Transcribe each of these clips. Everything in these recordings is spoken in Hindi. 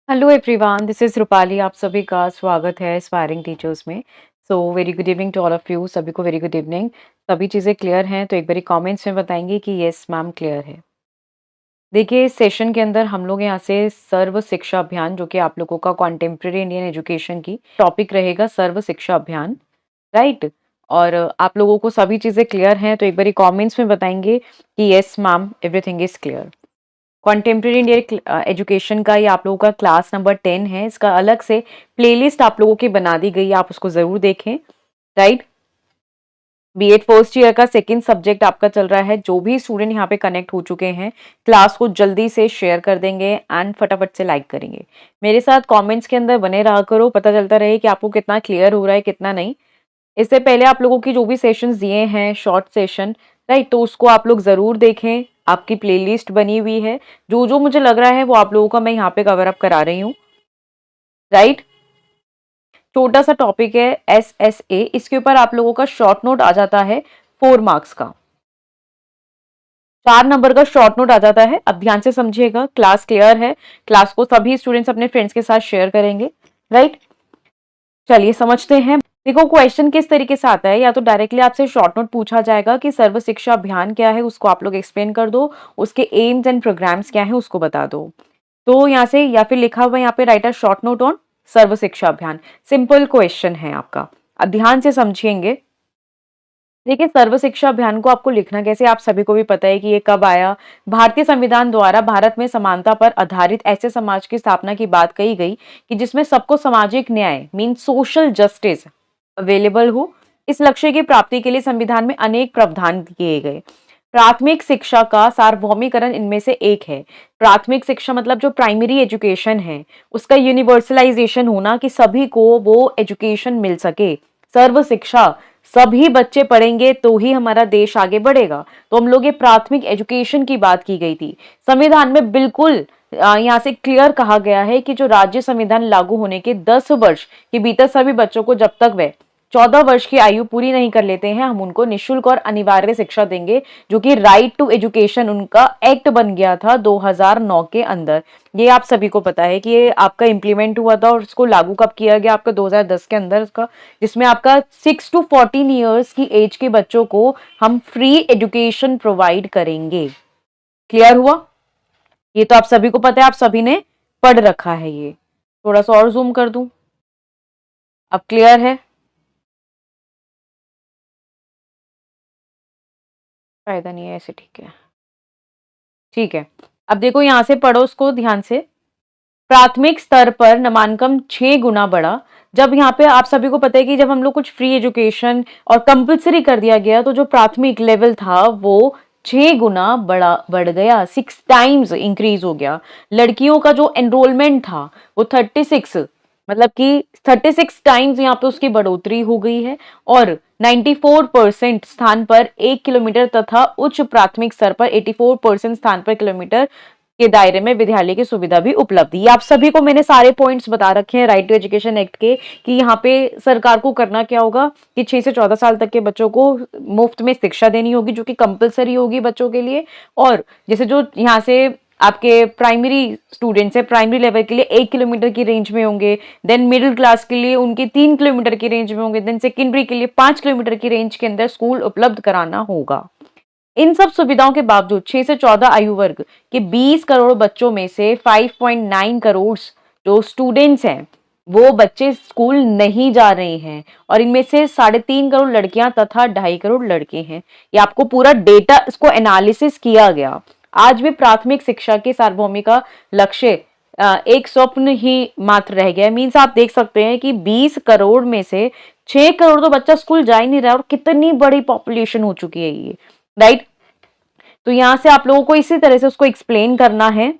Hello everyone, this is Rupali. आप सभी का स्वागत है एस्पायरिंग टीचर्स में। So very good evening to all of you. सभी को वेरी गुड इवनिंग। सभी चीज़ें क्लियर हैं तो एक बारी कमेंट्स में बताएंगे कि यस मैम क्लियर है। देखिए, इस सेशन के अंदर हम लोग यहाँ से सर्व शिक्षा अभियान, जो कि आप लोगों का कॉन्टेम्प्रेरी इंडियन एजुकेशन की टॉपिक रहेगा, सर्व शिक्षा अभियान, राइट। और आप लोगों को सभी चीज़ें क्लियर हैं तो एक बारी कॉमेंट्स में बताएंगे कि yes ma'am everything is clear. Contemporary Indian education का ये आप लोगों का क्लास नंबर 10 है। इसका अलग से प्लेलिस्ट आप लोगों की बना दी गई है, आप उसको जरूर देखें, राइट। बीएड फर्स्ट ईयर का सेकंड सब्जेक्ट आपका चल रहा है। जो भी स्टूडेंट यहाँ पे कनेक्ट हो चुके हैं, क्लास को जल्दी से शेयर कर देंगे एंड फटाफट से लाइक करेंगे। मेरे साथ कमेंट्स के अंदर बने रहा करो, पता चलता रहे कि आपको कितना क्लियर हो रहा है कितना नहीं। इससे पहले आप लोगों की जो भी सेशंस दिए हैं शॉर्ट सेशन, राइट, तो उसको आप लोग जरूर देखें। आपकी प्लेलिस्ट बनी हुई है, जो जो मुझे लग रहा है वो आप लोगों का मैं यहाँ पे कवर अप करा रही हूँ, राइट। छोटा सा टॉपिक है SSA, इसके ऊपर आप लोगों का शॉर्ट नोट आ जाता है 4 मार्क्स का, 4 नंबर का शॉर्ट नोट आ जाता है। अब ध्यान से समझिएगा, क्लास क्लियर है। क्लास को सभी स्टूडेंट्स अपने फ्रेंड्स के साथ शेयर करेंगे, राइट। चलिए समझते हैं। देखो, क्वेश्चन किस तरीके से आता है, या तो डायरेक्टली आपसे शॉर्ट नोट पूछा जाएगा कि सर्व शिक्षा अभियान क्या है, उसको आप लोग एक्सप्लेन कर दो, उसके एम्स एंड प्रोग्राम्स क्या है उसको बता दो। तो यहाँ से या फिर लिखा हुआ यहाँ पे write a short note on Sarva Shiksha Abhiyan. Simple question है आपका, अब ध्यान से समझिएंगे। देखिए, सर्व शिक्षा अभियान को आपको लिखना कैसे, आप सभी को भी पता है कि ये कब आया। भारतीय संविधान द्वारा भारत में समानता पर आधारित ऐसे समाज की स्थापना की बात कही गई कि जिसमें सबको सामाजिक न्याय मीन सोशल जस्टिस अवेलेबल हो। इस लक्ष्य की प्राप्ति के लिए संविधान में अनेक प्रावधान किए गए। प्राथमिक शिक्षा का सार्वभौमिकरण इनमें से एक है। प्राथमिक शिक्षा मतलब जो प्राइमरी एजुकेशन है, उसका यूनिवर्सलाइजेशन होना, कि सभी को वो एजुकेशन मिल सके। सर्व शिक्षा, सभी बच्चे पढ़ेंगे तो ही हमारा देश आगे बढ़ेगा। तो हम लोग ये प्राथमिक एजुकेशन की बात की गई थी। संविधान में बिल्कुल यहाँ से क्लियर कहा गया है कि जो राज्य संविधान लागू होने के 10 वर्ष के भीतर सभी बच्चों को, जब तक वे 14 वर्ष की आयु पूरी नहीं कर लेते हैं, हम उनको निःशुल्क और अनिवार्य शिक्षा देंगे, जो कि राइट टू एजुकेशन उनका एक्ट बन गया था 2009 के अंदर। ये आप सभी को पता है कि ये आपका इम्प्लीमेंट हुआ था और इसको लागू कब किया गया, आपका 2010 के अंदर का, जिसमें आपका 6 to 14 ईयर्स की एज के बच्चों को हम फ्री एजुकेशन प्रोवाइड करेंगे। क्लियर हुआ? ये तो आप सभी को पता है, आप सभी ने पढ़ रखा है। ये थोड़ा सा और जूम कर दूं, अब क्लियर है? फायदा नहीं है ऐसे, ठीक है, ठीक है। अब देखो, यहां से पढ़ो उसको ध्यान से। प्राथमिक स्तर पर नामांकन 6 गुना बढ़ा। जब यहाँ पे आप सभी को पता है कि जब हम लोग कुछ फ्री एजुकेशन और कंपल्सरी कर दिया गया, तो जो प्राथमिक लेवल था वो 6 गुना बढ़ गया, 6 टाइम्स इंक्रीज हो गया। लड़कियों का जो एनरोलमेंट था वो 36, मतलब कि 36 टाइम्स यहाँ पे उसकी बढ़ोतरी हो गई है। और 94% स्थान पर 1 किलोमीटर तथा उच्च प्राथमिक स्तर पर 84% स्थान पर किलोमीटर के दायरे में विद्यालय की सुविधा भी उपलब्ध। ये आप सभी को मैंने सारे पॉइंट्स बता रखे हैं राइट टू एजुकेशन एक्ट के, कि यहाँ पे सरकार को करना क्या होगा कि 6 से 14 साल तक के बच्चों को मुफ्त में शिक्षा देनी होगी, जो कि कंपलसरी होगी बच्चों के लिए। और जैसे जो यहाँ से आपके प्राइमरी स्टूडेंट्स है, प्राइमरी लेवल के लिए 1 किलोमीटर की रेंज में होंगे, देन मिडिल क्लास के लिए उनके 3 किलोमीटर की रेंज में होंगे, देन सेकेंडरी के लिए 5 किलोमीटर की रेंज के अंदर स्कूल उपलब्ध कराना होगा। इन सब सुविधाओं के बावजूद 6 से 14 आयु वर्ग के 20 करोड़ बच्चों में से 5.9 करोड़ जो स्टूडेंट्स हैं, वो बच्चे स्कूल नहीं जा रहे हैं। और इनमें से 3.5 करोड़ लड़कियां तथा 2.5 करोड़ लड़के हैं। ये आपको पूरा डेटा, इसको एनालिसिस किया गया। आज भी प्राथमिक शिक्षा के सार्वभौमिक का लक्ष्य एक स्वप्न ही मात्र रह गया। मीन्स आप देख सकते हैं कि 20 करोड़ में से 6 करोड़ तो बच्चा स्कूल जा ही नहीं रहा, और कितनी बड़ी पॉपुलेशन हो चुकी है ये, राइट। तो यहां से आप लोगों को इसी तरह से उसको एक्सप्लेन करना है।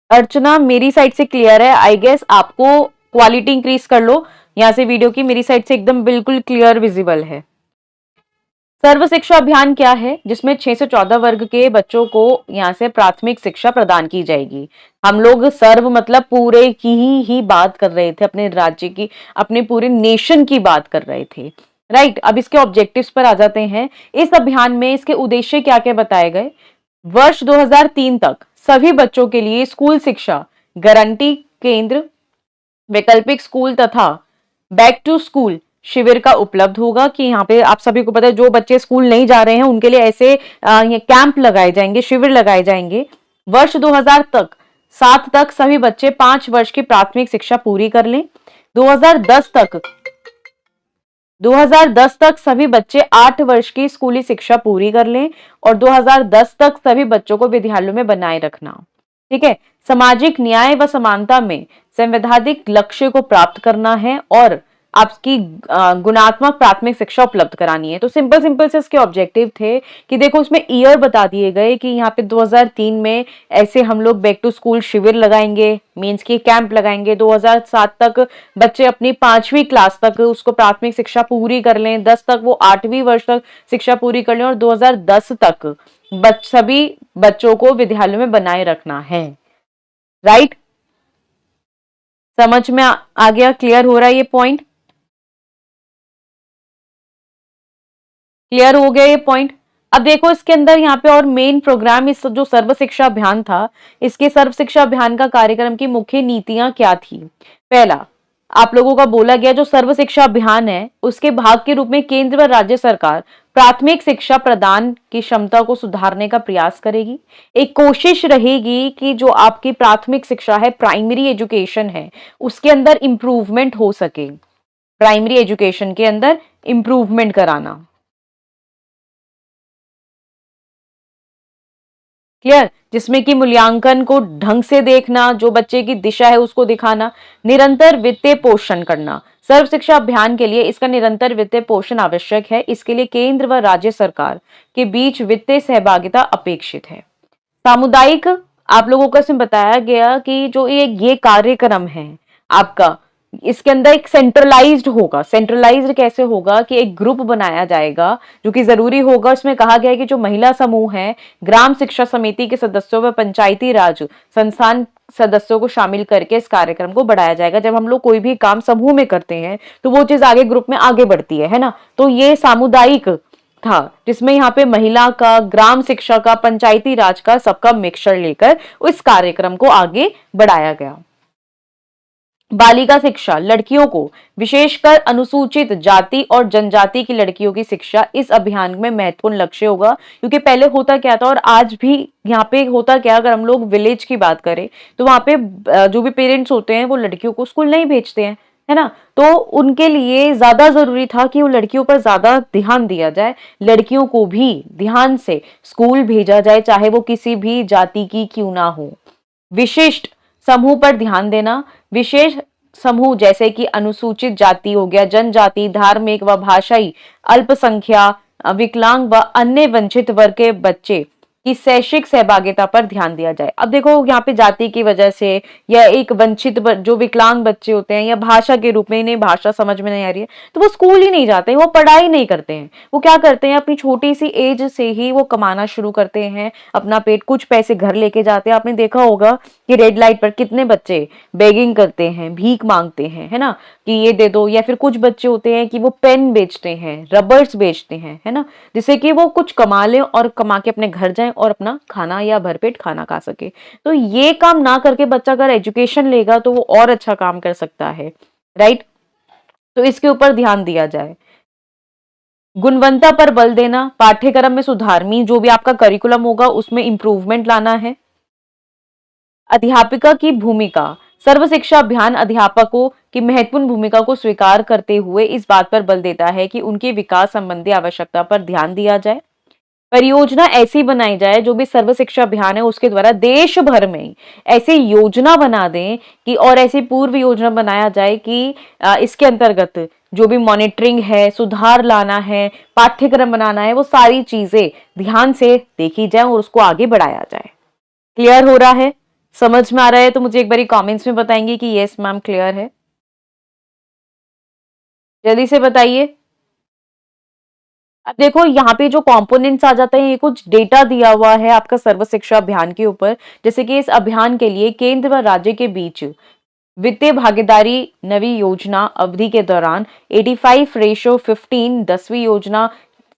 अर्चना, मेरी साइड से क्लियर है, आई गेस आपको क्वालिटी इंक्रीज कर लो यहां से वीडियो की, मेरी साइड से एकदम बिल्कुल क्लियर विजिबल है। सर्व शिक्षा अभियान क्या है, जिसमें 6 से 14 वर्ग के बच्चों को यहाँ से प्राथमिक शिक्षा प्रदान की जाएगी। हम लोग सर्व मतलब पूरे की ही बात कर रहे थे, अपने राज्य की, अपने पूरे नेशन की बात कर रहे थे, राइट। अब इसके ऑब्जेक्टिव्स पर आ जाते हैं। इस अभियान में इसके उद्देश्य क्या क्या बताए गए। वर्ष 2003 तक सभी बच्चों के लिए स्कूल शिक्षा गारंटी केंद्र, वैकल्पिक स्कूल तथा बैक टू स्कूल शिविर का उपलब्ध होगा। कि यहाँ पे आप सभी को पता है जो बच्चे स्कूल नहीं जा रहे हैं उनके लिए ऐसे ये कैंप लगाए जाएंगे, शिविर लगाए जाएंगे। वर्ष 2000 तक 7 तक सभी बच्चे 5 वर्ष की प्राथमिक शिक्षा पूरी कर लें। 2010 तक 2010 तक सभी बच्चे 8 वर्ष की स्कूली शिक्षा पूरी कर लें और 2010 तक सभी बच्चों को विद्यालयों में बनाए रखना। ठीक है। सामाजिक न्याय व समानता में संवैधानिक लक्ष्य को प्राप्त करना है और आपकी गुणात्मक प्राथमिक शिक्षा उपलब्ध करानी है। तो सिंपल सिंपल से इसके ऑब्जेक्टिव थे कि देखो उसमें ईयर बता दिए गए कि यहाँ पे 2003 में ऐसे हम लोग बैक टू स्कूल शिविर लगाएंगे, मींस की कैंप लगाएंगे। 2007 तक बच्चे अपनी 5वीं क्लास तक उसको प्राथमिक शिक्षा पूरी कर लें, 10 तक वो 8वीं वर्ष तक शिक्षा पूरी कर लें और 2010 तक सभी बच्चों को विद्यालयों में बनाए रखना है। राइट, समझ में आ गया? क्लियर हो रहा है ये पॉइंट? क्लियर हो गया ये पॉइंट? अब देखो इसके अंदर यहाँ पे और मेन प्रोग्राम इस जो सर्व शिक्षा अभियान था, इसके सर्व शिक्षा अभियान का कार्यक्रम की मुख्य नीतियां क्या थी? पहला, आप लोगों का बोला गया जो सर्व शिक्षा अभियान है उसके भाग के रूप में केंद्र व राज्य सरकार प्राथमिक शिक्षा प्रदान की क्षमता को सुधारने का प्रयास करेगी। एक कोशिश रहेगी कि जो आपकी प्राथमिक शिक्षा है, प्राइमरी एजुकेशन है, उसके अंदर इंप्रूवमेंट हो सके, प्राइमरी एजुकेशन के अंदर इंप्रूवमेंट कराना। क्लियर? जिसमें कि मूल्यांकन को ढंग से देखना, जो बच्चे की दिशा है उसको दिखाना, निरंतर वित्तीय पोषण करना। सर्व शिक्षा अभियान के लिए इसका निरंतर वित्तीय पोषण आवश्यक है। इसके लिए केंद्र व राज्य सरकार के बीच वित्तीय सहभागिता अपेक्षित है। सामुदायिक, आप लोगों को इसमें बताया गया कि जो ये कार्यक्रम है आपका, इसके अंदर एक सेंट्रलाइज्ड होगा। सेंट्रलाइज्ड कैसे होगा कि एक ग्रुप बनाया जाएगा जो कि जरूरी होगा। उसमें कहा गया है कि जो महिला समूह है, ग्राम शिक्षा समिति के सदस्यों व पंचायती राज संस्थान सदस्यों को शामिल करके इस कार्यक्रम को बढ़ाया जाएगा। जब हम लोग कोई भी काम समूह में करते हैं तो वो चीज आगे ग्रुप में आगे बढ़ती है ना। तो ये सामुदायिक था जिसमें यहाँ पे महिला का, ग्राम शिक्षा का, पंचायती राज का, सबका मिक्सचर लेकर इस कार्यक्रम को आगे बढ़ाया गया। बालिका शिक्षा, लड़कियों को विशेषकर अनुसूचित जाति और जनजाति की लड़कियों की शिक्षा इस अभियान में महत्वपूर्ण लक्ष्य होगा। क्योंकि पहले होता क्या था और आज भी यहाँ पे होता क्या, अगर हम लोग विलेज की बात करें तो वहां पे जो भी पेरेंट्स होते हैं वो लड़कियों को स्कूल नहीं भेजते हैं, है ना। तो उनके लिए ज्यादा जरूरी था कि वो लड़कियों पर ज्यादा ध्यान दिया जाए, लड़कियों को भी ध्यान से स्कूल भेजा जाए, चाहे वो किसी भी जाति की क्यों ना हो। विशिष्ट समूह पर ध्यान देना, विशेष समूह जैसे कि अनुसूचित जाति हो गया, जनजाति, धार्मिक व भाषाई अल्पसंख्या, विकलांग व अन्य वंचित वर्ग के बच्चे की शैक्षिक सहभागिता पर ध्यान दिया जाए। अब देखो यहाँ पे जाति की वजह से या एक वंचित जो विकलांग बच्चे होते हैं या भाषा के रूप में इन्हें भाषा समझ में नहीं आ रही है तो वो स्कूल ही नहीं जाते हैं, वो पढ़ाई नहीं करते हैं। वो क्या करते हैं, अपनी छोटी सी एज से ही वो कमाना शुरू करते हैं, अपना पेट, कुछ पैसे घर लेके जाते हैं। आपने देखा होगा कि रेड लाइट पर कितने बच्चे बेगिंग करते हैं, भीख मांगते हैं, है ना, कि ये दे दो। या फिर कुछ बच्चे होते हैं कि वो पेन बेचते हैं, रबर्स बेचते हैं, है ना, जिससे कि वो कुछ कमा लें और कमा के अपने घर जाएं और अपना खाना या भरपेट खाना खा सके। तो ये काम ना करके बच्चा अगर एजुकेशन लेगा तो वो और अच्छा काम कर सकता है। राइट, तो इसके ऊपर ध्यान दिया जाए। गुणवत्ता पर बल देना, पाठ्यक्रम में सुधार, जो भी आपका करिकुलम होगा उसमें इंप्रूवमेंट लाना है। अध्यापिका की भूमिका, सर्व शिक्षा अभियान अध्यापकों की महत्वपूर्ण भूमिका को स्वीकार करते हुए इस बात पर बल देता है कि उनके विकास संबंधी आवश्यकता पर ध्यान दिया जाए। परियोजना ऐसी बनाई जाए, जो भी सर्व शिक्षा अभियान है उसके द्वारा देश भर में ऐसी योजना बना दें कि, और ऐसी पूर्व योजना बनाया जाए कि इसके अंतर्गत जो भी मॉनिटरिंग है, सुधार लाना है, पाठ्यक्रम बनाना है, वो सारी चीजें ध्यान से देखी जाए और उसको आगे बढ़ाया जाए। क्लियर हो रहा है? समझ में आ रहा है तो मुझे एक बार कमेंट्स में बताएंगे कि यस मैम क्लियर है। जल्दी से बताइए। अब देखो यहाँ पे जो कंपोनेंट्स आ जाते हैं, ये कुछ डेटा दिया हुआ है आपका सर्व शिक्षा अभियान के ऊपर। जैसे कि इस अभियान के लिए केंद्र व राज्य के बीच वित्तीय भागीदारी नवी योजना अवधि के दौरान 85:15, 10वीं योजना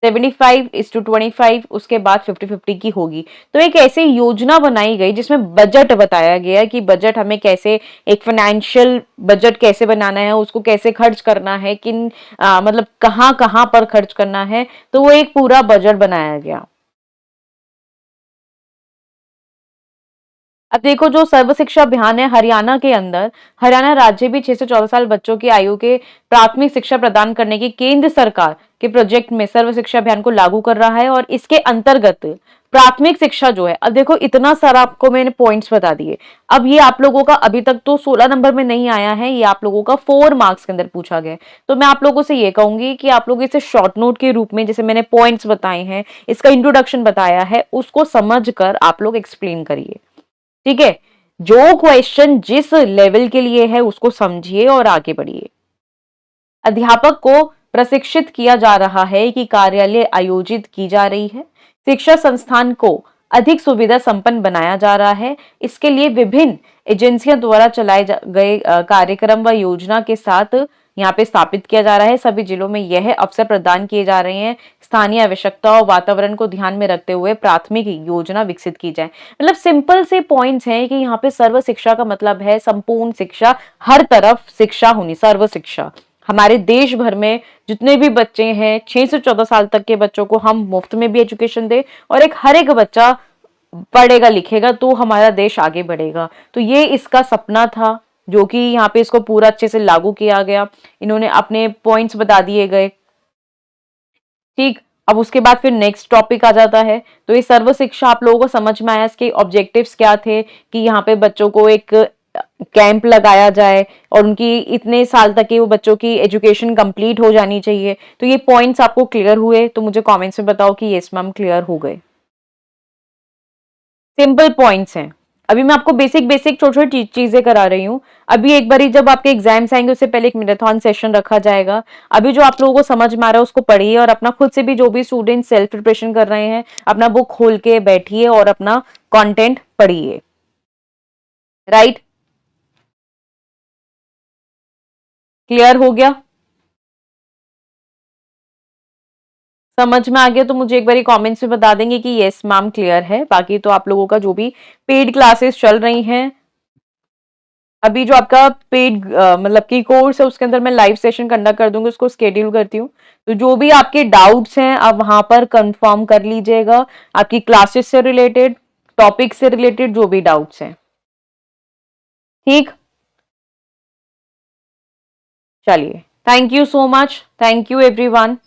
75:25, उसके बाद 50-50 की होगी। तो एक ऐसी योजना बनाई गई जिसमें बजट बताया गया कि बजट हमें कैसे, एक फाइनेंशियल बजट कैसे बनाना है, उसको कैसे खर्च करना है, किन मतलब कहाँ कहाँ पर खर्च करना है, तो वो एक पूरा बजट बनाया गया। अब देखो, जो सर्व शिक्षा अभियान है हरियाणा के अंदर, हरियाणा राज्य भी 6 से 14 साल बच्चों की आयु के प्राथमिक शिक्षा प्रदान करने की केंद्र सरकार के प्रोजेक्ट में सर्व शिक्षा अभियान को लागू कर रहा है। और इसके अंतर्गत प्राथमिक शिक्षा जो है, अब देखो इतना सारा आपको मैंने पॉइंट्स बता दिए। अब ये आप लोगों का अभी तक तो 16 नंबर में नहीं आया है, ये आप लोगों का 4 मार्क्स के अंदर पूछा गया है। तो मैं आप लोगों से ये कहूंगी कि आप लोग इसे शॉर्ट नोट के रूप में, जैसे मैंने पॉइंट्स बताए हैं, इसका इंट्रोडक्शन बताया है, उसको समझ कर आप लोग एक्सप्लेन करिए। ठीक है, जो क्वेश्चन जिस लेवल के लिए है उसको समझिए और आगे बढ़िए। अध्यापक को प्रशिक्षित किया जा रहा है कि कार्यालय आयोजित की जा रही है, शिक्षा संस्थान को अधिक सुविधा संपन्न बनाया जा रहा है। इसके लिए विभिन्न एजेंसियों द्वारा चलाए गए कार्यक्रम व योजना के साथ यहाँ पे स्थापित किया जा रहा है। सभी जिलों में यह अवसर प्रदान किए जा रहे हैं। स्थानीय आवश्यकता और वातावरण को ध्यान में रखते हुए प्राथमिक योजना विकसित की जाए। मतलब सिंपल से पॉइंट्स हैं कि यहाँ पे सर्व शिक्षा का मतलब है संपूर्ण शिक्षा, हर तरफ शिक्षा होनी, सर्व शिक्षा। हमारे देश भर में जितने भी बच्चे हैं 6 से 14 साल तक के बच्चों को हम मुफ्त में भी एजुकेशन दे, और एक हर एक बच्चा पढ़ेगा लिखेगा तो हमारा देश आगे बढ़ेगा। तो ये इसका सपना था, जो कि यहाँ पे इसको पूरा अच्छे से लागू किया गया। इन्होंने अपने पॉइंट्स बता दिए गए। ठीक, अब उसके बाद फिर नेक्स्ट टॉपिक आ जाता है। तो ये सर्व शिक्षा आप लोगों को समझ में आया, इसके ऑब्जेक्टिव्स क्या थे, कि यहाँ पे बच्चों को एक कैंप लगाया जाए और उनकी इतने साल तक की वो बच्चों की एजुकेशन कंप्लीट हो जानी चाहिए। तो ये पॉइंट्स आपको क्लियर हुए तो मुझे कमेंट्स में बताओ कि यस मैम क्लियर हो गए। सिंपल पॉइंट्स हैं। अभी मैं आपको बेसिक बेसिक छोटी छोटी चीजें करा रही हूँ। अभी एक बारी जब आपके एग्जाम्स आएंगे उससे पहले एक मैराथन सेशन रखा जाएगा। अभी जो आप लोगों को समझ में आ रहा है उसको पढ़िए, और अपना खुद से भी जो भी स्टूडेंट सेल्फ प्रिपरेशन कर रहे हैं अपना बुक खोल के बैठिए और अपना कंटेंट पढ़िए। राइट, क्लियर हो गया? समझ में आ गया तो मुझे एक बारी कमेंट्स में बता देंगे कि यस मैम क्लियर है। बाकी तो आप लोगों का जो भी पेड क्लासेस चल रही हैं, अभी जो आपका पेड मतलब की कोर्स है उसके अंदर मैं लाइव सेशन कंडक्ट कर दूंगी, उसको स्केड्यूल करती हूँ। तो जो भी आपके डाउट्स हैं आप वहां पर कंफर्म कर लीजिएगा, आपकी क्लासेस से रिलेटेड, टॉपिक से रिलेटेड जो भी डाउट्स हैं। ठीक, चलिए, thank you so much, thank you everyone.